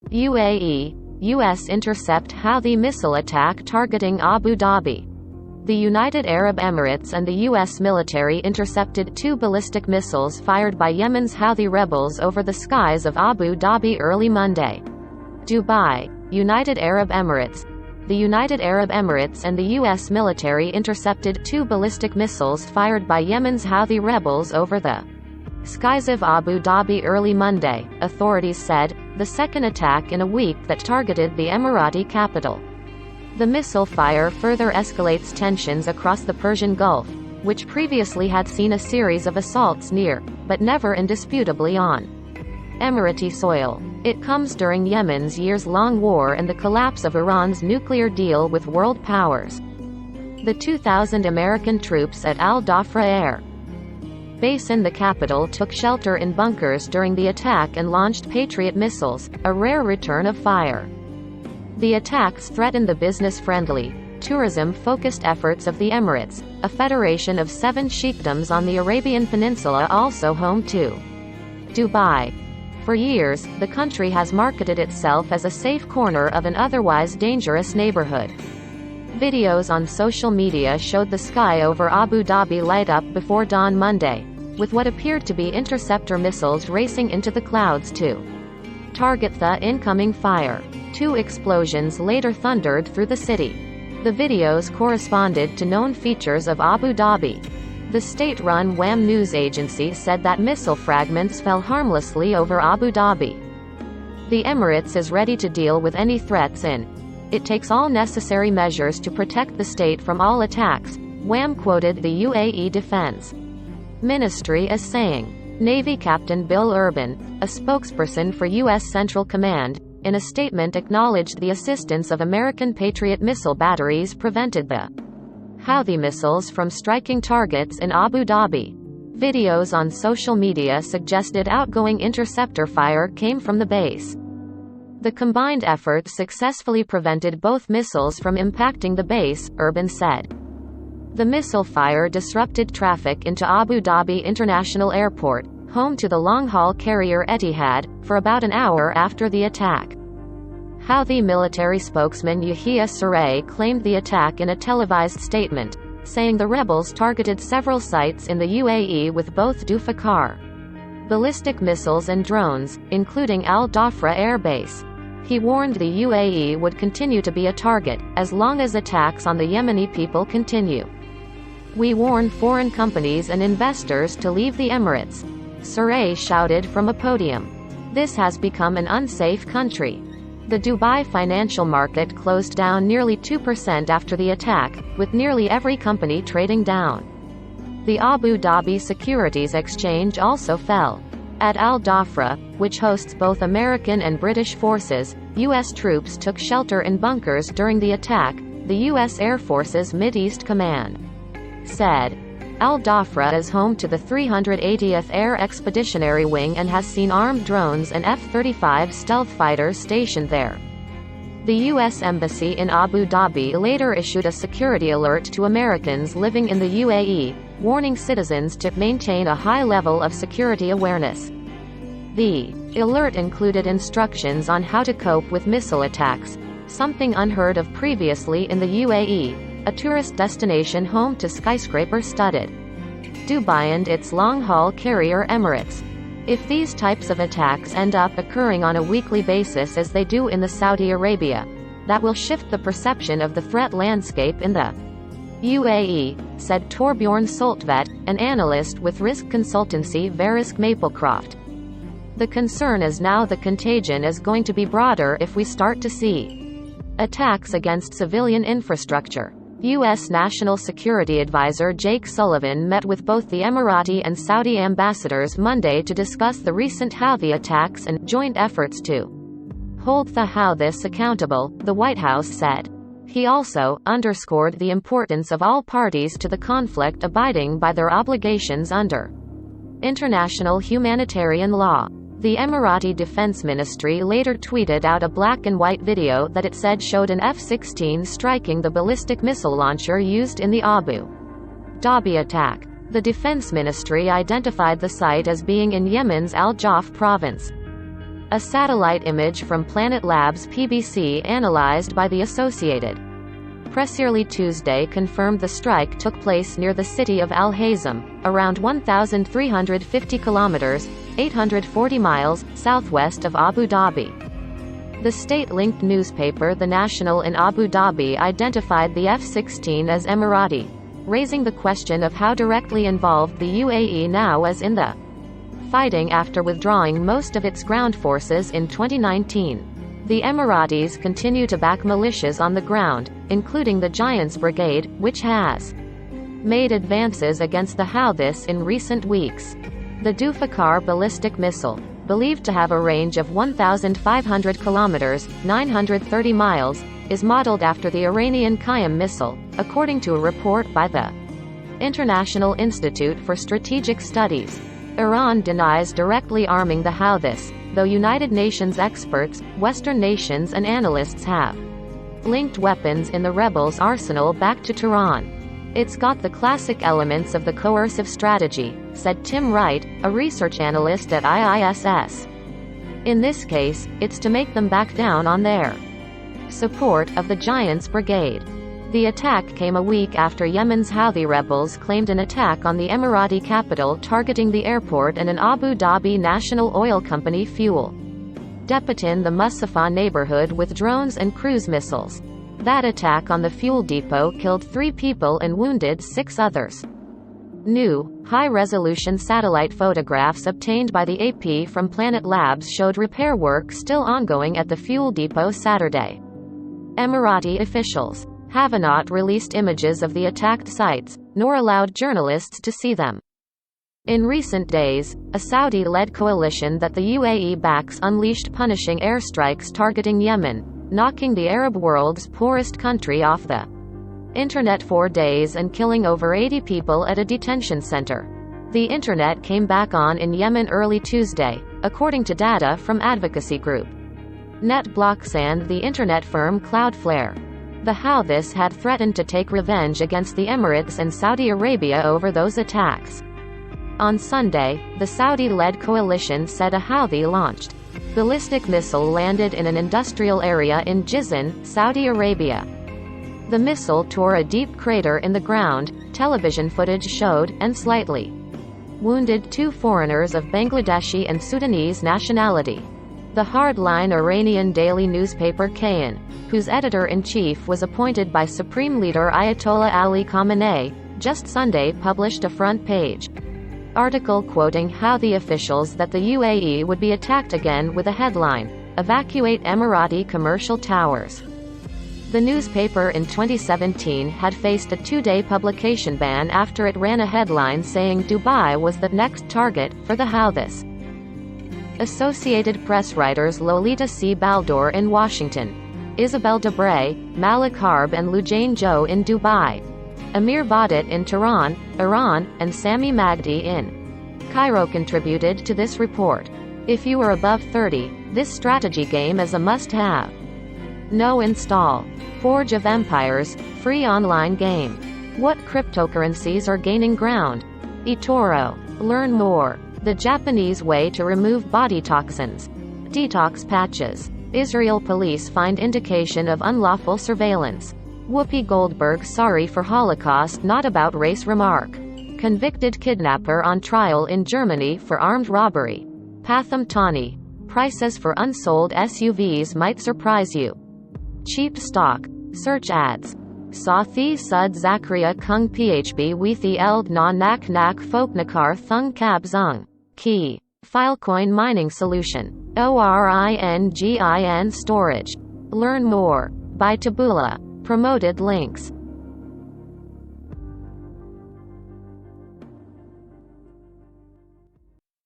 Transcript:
UAE, U.S. intercept Houthi missile attack targeting Abu Dhabi. The United Arab Emirates and the U.S. military intercepted 2 ballistic missiles fired by Yemen's Houthi rebels over the skies of Abu Dhabi early Monday. Dubai, United Arab Emirates. The United Arab Emirates and the U.S. military intercepted 2 ballistic missiles fired by Yemen's Houthi rebels over the skies of Abu Dhabi early Monday, authorities said, the second attack in a week that targeted the Emirati capital. The missile fire further escalates tensions across the Persian Gulf, which previously had seen a series of assaults near, but never indisputably on, Emirati soil. It comes during Yemen's years-long war and the collapse of Iran's nuclear deal with world powers. The 2,000 American troops at Al Dhafra Air Base in the capital took shelter in bunkers during the attack and launched Patriot missiles, a rare return of fire. The attacks threatened the business-friendly, tourism-focused efforts of the Emirates, a federation of 7 sheikdoms on the Arabian Peninsula, also home to Dubai. For years, the country has marketed itself as a safe corner of an otherwise dangerous neighborhood. Videos on social media showed the sky over Abu Dhabi light up before dawn Monday, with what appeared to be interceptor missiles racing into the clouds to target the incoming fire. 2 explosions later thundered through the city. The videos corresponded to known features of Abu Dhabi. The state-run WAM news agency said that missile fragments fell harmlessly over Abu Dhabi. The Emirates is ready to deal with any threats it takes all necessary measures to protect the state from all attacks, WAM quoted the UAE Defense Ministry as saying. Navy Captain Bill Urban, a spokesperson for U.S. Central Command, in a statement acknowledged the assistance of American Patriot missile batteries prevented the Houthi missiles from striking targets in Abu Dhabi. Videos on social media suggested outgoing interceptor fire came from the base. The combined efforts successfully prevented both missiles from impacting the base, Urban said. The missile fire disrupted traffic into Abu Dhabi International Airport, home to the long-haul carrier Etihad, for about an hour after the attack. Houthi military spokesman Yahya Sarey claimed the attack in a televised statement, saying the rebels targeted several sites in the UAE with both Dufakar ballistic missiles and drones, including Al Dhafra Air Base. He warned the UAE would continue to be a target, as long as attacks on the Yemeni people continue. We warn foreign companies and investors to leave the Emirates, Sarey shouted from a podium. This has become an unsafe country. The Dubai financial market closed down nearly 2% after the attack, with nearly every company trading down. The Abu Dhabi Securities Exchange also fell. At Al Dhafra, which hosts both American and British forces, U.S. troops took shelter in bunkers during the attack, the U.S. Air Force's Mideast Command said. Al Dhafra is home to the 380th Air Expeditionary Wing and has seen armed drones and F-35 stealth fighters stationed there. The U.S. Embassy in Abu Dhabi later issued a security alert to Americans living in the UAE, warning citizens to maintain a high level of security awareness. The alert included instructions on how to cope with missile attacks, something unheard of previously in the UAE, a tourist destination home to skyscraper-studded Dubai and its long-haul carrier Emirates. If these types of attacks end up occurring on a weekly basis as they do in the Saudi Arabia, that will shift the perception of the threat landscape in the UAE, said Torbjorn Soltvedt, an analyst with risk consultancy Verisk Maplecroft. The concern is now the contagion is going to be broader if we start to see attacks against civilian infrastructure. U.S. National Security Advisor Jake Sullivan met with both the Emirati and Saudi ambassadors Monday to discuss the recent Houthi attacks and joint efforts to hold the Houthis accountable, the White House said. He also underscored the importance of all parties to the conflict abiding by their obligations under international humanitarian law. The Emirati Defense Ministry later tweeted out a black-and-white video that it said showed an F-16 striking the ballistic missile launcher used in the Abu Dhabi attack. The Defense Ministry identified the site as being in Yemen's Al Jaf province. A satellite image from Planet Labs PBC analyzed by the Associated Press early Tuesday confirmed the strike took place near the city of Al Hazm, around 1,350 kilometers (840 miles) southwest of Abu Dhabi. The state-linked newspaper The National in Abu Dhabi identified the F-16 as Emirati, raising the question of how directly involved the UAE now is in the fighting after withdrawing most of its ground forces in 2019. The Emiratis continue to back militias on the ground, including the Giants Brigade, which has made advances against the Houthis in recent weeks. The Dufakar ballistic missile, believed to have a range of 1,500 kilometers (930 miles), is modeled after the Iranian Qayyam missile, according to a report by the International Institute for Strategic Studies. Iran denies directly arming the Houthis, though United Nations experts, Western nations and analysts have linked weapons in the rebels' arsenal back to Tehran. "It's got the classic elements of the coercive strategy," said Tim Wright, a research analyst at IISS. "In this case, it's to make them back down on their support of the Giants Brigade." The attack came a week after Yemen's Houthi rebels claimed an attack on the Emirati capital targeting the airport and an Abu Dhabi National Oil Company fuel depot in the Musafah neighborhood with drones and cruise missiles. That attack on the fuel depot killed 3 people and wounded 6 others. New, high-resolution satellite photographs obtained by the AP from Planet Labs showed repair work still ongoing at the fuel depot Saturday. Emirati officials have not released images of the attacked sites, nor allowed journalists to see them. In recent days, a Saudi-led coalition that the UAE backs unleashed punishing airstrikes targeting Yemen, knocking the Arab world's poorest country off the internet 4 days and killing over 80 people at a detention center. The internet came back on in Yemen early Tuesday, according to data from advocacy group NetBlocks and the internet firm Cloudflare. The Houthis had threatened to take revenge against the Emirates and Saudi Arabia over those attacks. On Sunday, the Saudi-led coalition said a Houthi-launched ballistic missile landed in an industrial area in Jizan, Saudi Arabia. The missile tore a deep crater in the ground, television footage showed, and slightly wounded 2 foreigners of Bangladeshi and Sudanese nationality. The hardline Iranian daily newspaper Kayan, whose editor-in-chief was appointed by Supreme Leader Ayatollah Ali Khamenei, just Sunday published a front-page article quoting Houthi officials that the UAE would be attacked again with a headline, "Evacuate Emirati Commercial Towers." The newspaper in 2017 had faced a 2-day publication ban after it ran a headline saying Dubai was the next target for the Houthis. Associated Press writers Lolita C. Baldour in Washington, Isabel Debray, Malik Harb and Lujane Joe in Dubai, Amir Badat in Tehran, Iran, and Sami Magdi in Cairo contributed to this report. If you are above 30, this strategy game is a must-have. No install. Forge of Empires, free online game. What cryptocurrencies are gaining ground? eToro. Learn more. The Japanese way to remove body toxins. Detox patches. Israel police find indication of unlawful surveillance. Whoopi Goldberg sorry for Holocaust not about race remark. Convicted kidnapper on trial in Germany for armed robbery. Pathum Tani. Prices for unsold SUVs might surprise you. Cheap stock. Search ads. Sathi Sud Zakaria Kung Phb Wethi Eld Na Nak Nak Folk Nakar Thung Kab Zung. Key. Filecoin mining solution. ORINGIN storage. Learn more. By Taboola. Promoted links.